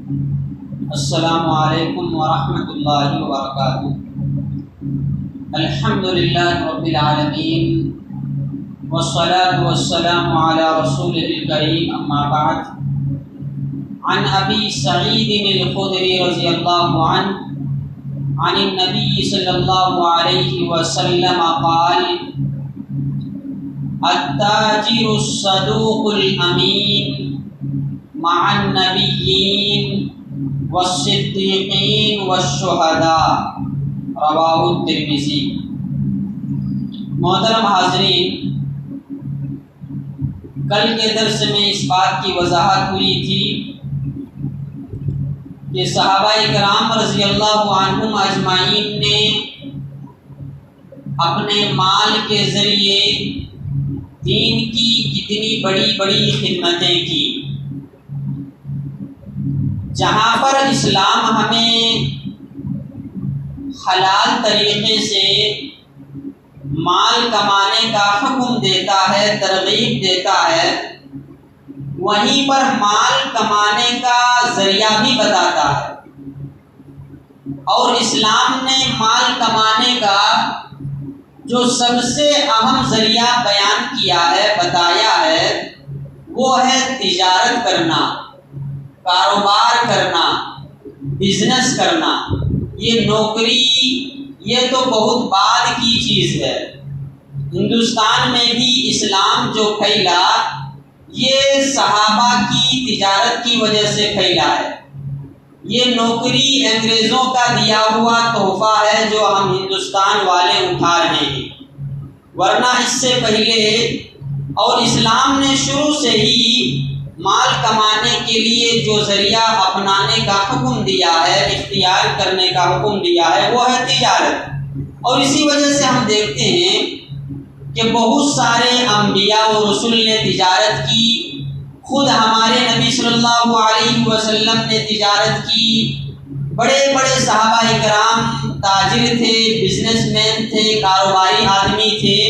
السلام علیکم ورحمۃ اللہ وبرکاتہ۔ الحمد للہ رب العالمین والصلاة والسلام علی رسولہ الکریم، اما بعد۔ عن ابی سعید الخدری رضی اللہ عنہ عن النبی صلی اللہ علیہ وسلم قال: التاجر الصدوق الامین مع النبیین والصدیقین والشہداء، رواہ الترمذی۔ محترم حاضرین، کل کے درس میں اس بات کی وضاحت ہوئی تھی کہ صحابہ کرام رضی اللہ عنہم اجمعین نے اپنے مال کے ذریعے دین کی کتنی بڑی بڑی خدمتیں کی۔ جہاں پر اسلام ہمیں حلال طریقے سے مال کمانے کا حکم دیتا ہے، ترغیب دیتا ہے، وہیں پر مال کمانے کا ذریعہ بھی بتاتا ہے۔ اور اسلام نے مال کمانے کا جو سب سے اہم ذریعہ بیان کیا ہے، بتایا ہے، وہ ہے تجارت کرنا، کاروبار کرنا، بزنس کرنا۔ یہ نوکری یہ تو بہت بعد کی چیز ہے۔ ہندوستان میں بھی اسلام جو پھیلا، یہ صحابہ کی تجارت کی وجہ سے پھیلا ہے۔ یہ نوکری انگریزوں کا دیا ہوا تحفہ ہے جو ہم ہندوستان والے اٹھا رہے ہیں، ورنہ اس سے پہلے اور اسلام نے شروع سے ہی مال کمانے کے لیے جو ذریعہ اپنانے کا حکم دیا ہے، اختیار کرنے کا حکم دیا ہے، وہ ہے تجارت۔ اور اسی وجہ سے ہم دیکھتے ہیں کہ بہت سارے انبیاء و رسول نے تجارت کی، خود ہمارے نبی صلی اللہ علیہ وسلم نے تجارت کی، بڑے بڑے صحابہ کرام تاجر تھے، بزنس مین تھے، کاروباری آدمی تھے،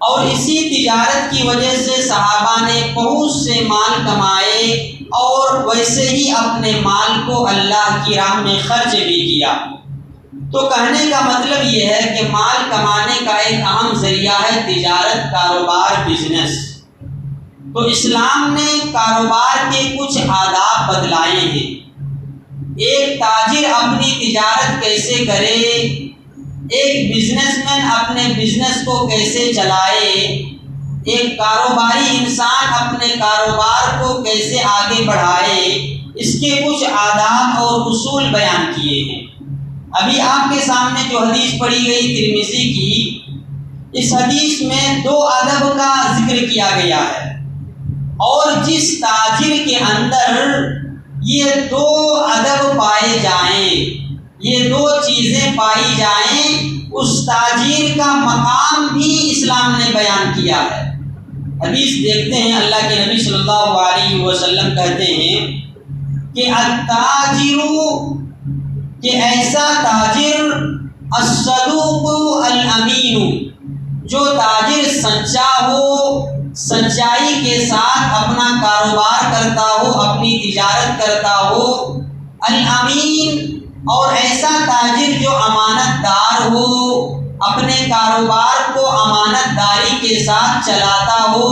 اور اسی تجارت کی وجہ سے صحابہ نے بہت سے مال کمائے اور ویسے ہی اپنے مال کو اللہ کی راہ میں خرچ بھی کیا۔ تو کہنے کا مطلب یہ ہے کہ مال کمانے کا ایک اہم ذریعہ ہے تجارت، کاروبار، بزنس۔ تو اسلام نے کاروبار کے کچھ آداب بتلائے ہیں۔ ایک تاجر اپنی تجارت کیسے کرے، ایک بزنس مین اپنے بزنس کو کیسے چلائے، ایک کاروباری انسان اپنے کاروبار کو کیسے آگے بڑھائے، اس کے کچھ آداب اور اصول بیان کیے ہیں۔ ابھی آپ کے سامنے جو حدیث پڑھی گئی ترمذی کی، اس حدیث میں 2 ادب کا ذکر کیا گیا ہے، اور جس تاجر کے اندر یہ 2 ادب پائے جائیں، یہ 2 چیزیں پائی جائیں، اس تاجر کا مقام بھی اسلام نے بیان کیا ہے۔ حدیث دیکھتے ہیں، اللہ کے نبی صلی اللہ علیہ وسلم کہتے ہیں کہ التاجر، کہ ایسا تاجر، الصدوق الامین، جو تاجر سچا ہو، سچائی کے ساتھ اپنا کاروبار کرتا ہو، اپنی تجارت کرتا ہو، الامین، اور ایسا تاجر جو امانت دار ہو، اپنے کاروبار کو امانت داری کے ساتھ چلاتا ہو،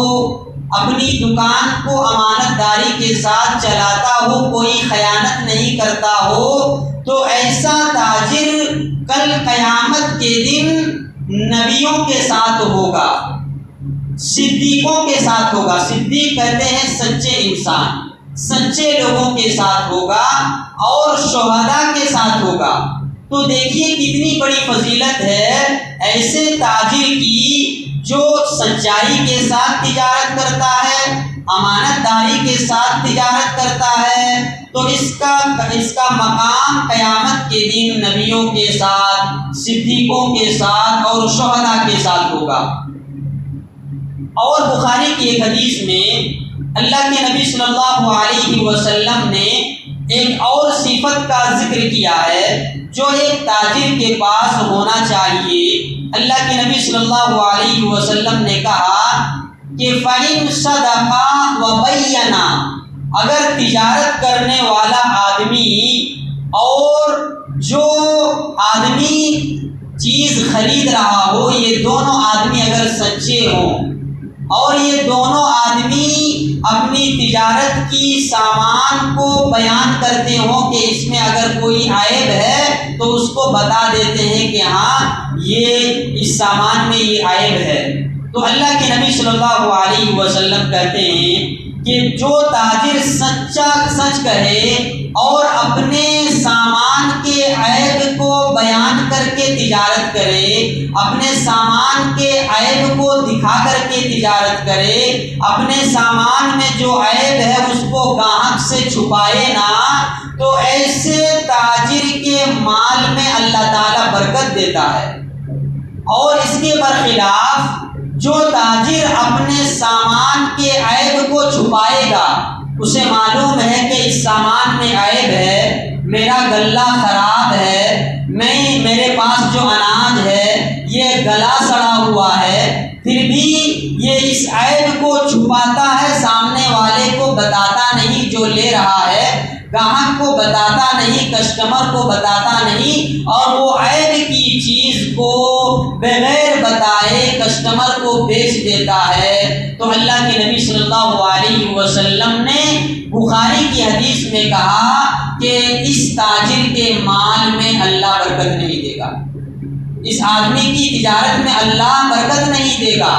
اپنی دکان کو امانت داری کے ساتھ چلاتا ہو، کوئی خیانت نہیں کرتا ہو، تو ایسا تاجر کل قیامت کے دن نبیوں کے ساتھ ہوگا، صدیقوں کے ساتھ ہوگا۔ صدیق کہتے ہیں سچے انسان، سچے لوگوں کے ساتھ ہوگا، اور شہداء کے ساتھ ہوگا۔ تو دیکھیے کتنی بڑی فضیلت ہے ایسے تاجر کی جو سچائی کے ساتھ تجارت کرتا ہے، امانت داری کے ساتھ تجارت کرتا ہے، تو اس کا مقام قیامت کے دن نبیوں کے ساتھ، صدیقوں کے ساتھ اور شہداء کے ساتھ ہوگا۔ اور بخاری کی ایک حدیث میں اللہ کے نبی صلی اللہ علیہ وسلم نے ایک اور صفت کا ذکر کیا ہے جو ایک تاجر کے پاس ہونا چاہیے۔ اللہ کے نبی صلی اللہ علیہ وسلم نے کہا کہ فَإِن صَدَقَا وَبَيَّنَا، اگر تجارت کرنے والا آدمی اور جو آدمی چیز خرید رہا ہو، یہ دونوں آدمی اگر سچے ہوں اور یہ دونوں آدمی اپنی تجارت کی سامان کو بیان کرتے ہوں کہ اس میں اگر کوئی عیب ہے تو اس کو بتا دیتے ہیں کہ ہاں یہ اس سامان میں یہ عیب ہے، تو اللہ کے نبی صلی اللہ علیہ وسلم کہتے ہیں کہ جو تاجر سچ کہے اور اپنے سامان کے عیب کو بیان کر کے تجارت کرے، اپنے سامان کے عیب کو دکھا کر کے تجارت کرے، اپنے سامان میں جو عیب ہے اس کو گاہک سے چھپائے نہ، تو ایسے تاجر کے مال میں اللہ تعالیٰ برکت دیتا ہے۔ اور اس کے برخلاف جو تاجر اپنے سامان کے عیب کو چھپائے گا، اسے معلوم ہے کہ اس سامان میں عیب ہے، میرا غلہ خراب ہے، میرے پاس جو اناج ہے یہ گلا سڑا ہوا ہے، پھر بھی یہ اس عیب کو چھپاتا ہے، سامنے والے کو بتاتا نہیں، جو لے رہا ہے گاہک کو بتاتا نہیں، کسٹمر کو بتاتا نہیں، اور وہ عیب کی چیز کو بغیر بتائے کسٹمر کو بیچ دیتا ہے، تو اللہ کے نبی صلی اللہ علیہ وسلم نے بخاری کی حدیث میں کہا کہ اس تاجر کے مال میں اللہ برکت نہیں دے گا، اس آدمی کی تجارت میں اللہ برکت نہیں دے گا۔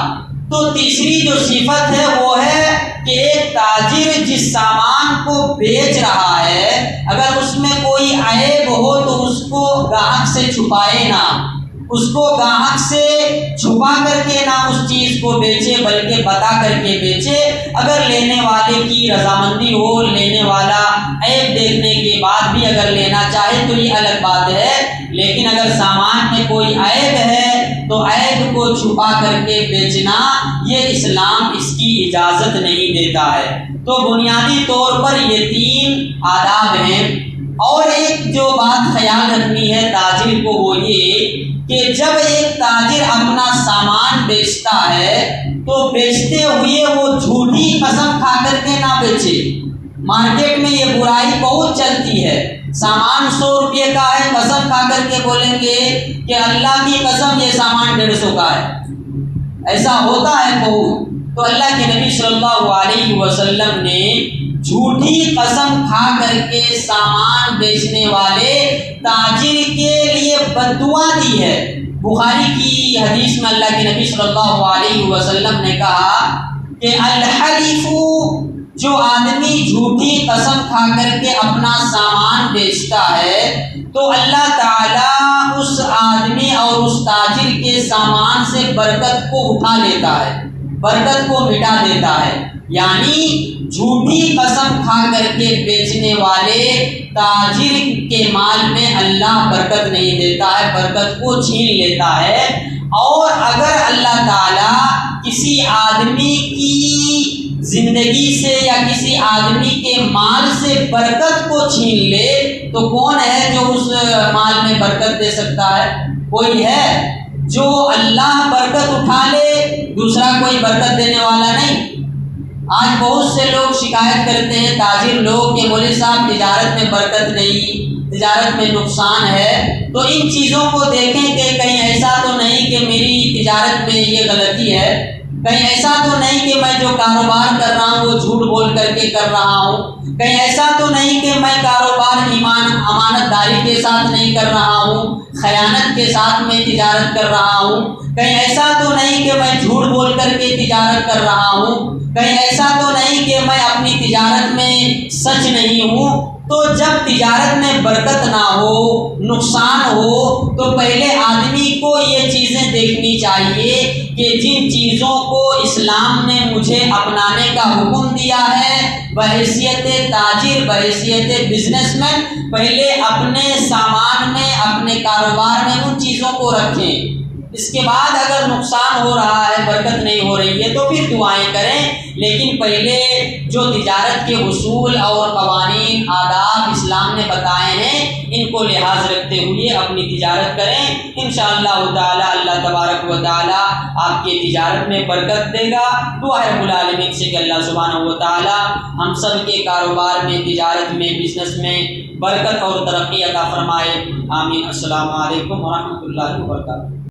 تو تیسری جو صفت ہے وہ ہے کہ ایک تاجر جس سامان کو بیچ رہا ہے اگر اس میں کوئی عیب ہو تو اس کو گاہک سے چھپائے نہ، اس کو گاہک سے چھپا کر کے نہ اس چیز کو بیچے بلکہ بتا کر کے بیچے۔ اگر لینے والے کی رضامندی ہو، لینے والا عیب دیکھنے کے بعد بھی اگر لینا چاہے تو یہ الگ بات ہے، لیکن اگر سامان میں کوئی عیب ہے تو عیب کو چھپا کر کے بیچنا یہ اسلام اس کی اجازت نہیں دیتا ہے۔ تو بنیادی طور پر یہ 3 آداب ہیں۔ اور ایک جو بات خیال رکھنی ہے تاجر کو وہ یہ کہ جب ایک تاجر اپنا سامان بیچتا ہے تو بیچتے ہوئے وہ جھوٹی قسم کھا کر کے نہ بیچے۔ مارکیٹ میں یہ برائی بہت چلتی ہے، سامان 100 روپے کا ہے، قسم کھا کر کے بولیں گے کہ اللہ کی قسم یہ سامان 150 کا ہے، ایسا ہوتا ہے بہت۔ تو اللہ کے نبی صلی اللہ علیہ وسلم نے جھوٹی قسم کھا کر کے سامان بیچنے والے تاجر کے لیے بد دعا دی ہے۔ بخاری کی حدیث میں اللہ کے نبی صلی اللہ علیہ وسلم نے کہا کہ الحلیف، جو آدمی جھوٹی قسم کھا کر کے اپنا سامان بیچتا ہے تو اللہ تعالیٰ اس آدمی اور اس تاجر کے سامان سے برکت کو اٹھا لیتا ہے، برکت کو مٹا دیتا ہے۔ یعنی جھوٹی قسم کھا کر کے بیچنے والے تاجر کے مال میں اللہ برکت نہیں دیتا ہے، برکت کو چھین لیتا ہے۔ اور اگر اللہ تعالیٰ کسی آدمی کی زندگی سے یا کسی آدمی کے مال سے برکت کو چھین لے تو کون ہے جو اس مال میں برکت دے سکتا ہے؟ کوئی ہے؟ جو اللہ برکت اٹھا لے دوسرا کوئی برکت دینے والا نہیں۔ آج بہت سے لوگ شکایت کرتے ہیں تاجر لوگ کہ مولوی صاحب تجارت میں برکت نہیں، تجارت میں نقصان ہے۔ تو ان چیزوں کو دیکھیں کہ کہیں ایسا تو نہیں کہ میری تجارت میں یہ غلطی ہے، کہیں ایسا تو نہیں کہ میں جو کاروبار کر رہا ہوں وہ جھوٹ بول کر کے کر رہا ہوں، کہیں ایسا تو نہیں کہ میں کاروبار امانت داری کے ساتھ نہیں کر رہا ہوں، خیانت کے ساتھ میں تجارت کر رہا ہوں، کہیں ایسا تو نہیں کہ میں جھوٹ بول کر کے تجارت کر رہا ہوں، کہیں ایسا تو نہیں کہ میں اپنی تجارت میں سچ نہیں ہوں۔ تو جب تجارت میں برکت نہ ہو، نقصان ہو، تو پہلے آدمی کو یہ چیزیں دیکھنی چاہیے کہ جن چیزوں کو اسلام نے مجھے اپنانے کا حکم دیا ہے بحیثیت تاجر، بحیثیت بزنس مین، پہلے اپنے سامان میں، اپنے کاروبار میں ان چیزوں کو رکھیں۔ اس کے بعد اگر نقصان ہو رہا ہے، برکت نہیں ہو رہی ہے تو پھر دعائیں کریں، لیکن پہلے جو تجارت کے اصول اور قوانین، آداب اسلام نے بتائے ہیں ان کو لحاظ رکھتے ہوئے اپنی تجارت کریں، انشاءاللہ تعالی اللہ تبارک و تعالی آپ کی تجارت میں برکت دے گا۔ دعا ہے رب العالمین سے کہ اللہ سبحانہ و تعالی ہم سب کے کاروبار میں، تجارت میں، بزنس میں برکت اور ترقی عطا فرمائے، آمین۔ السلام علیکم ورحمۃ اللہ وبرکاتہ۔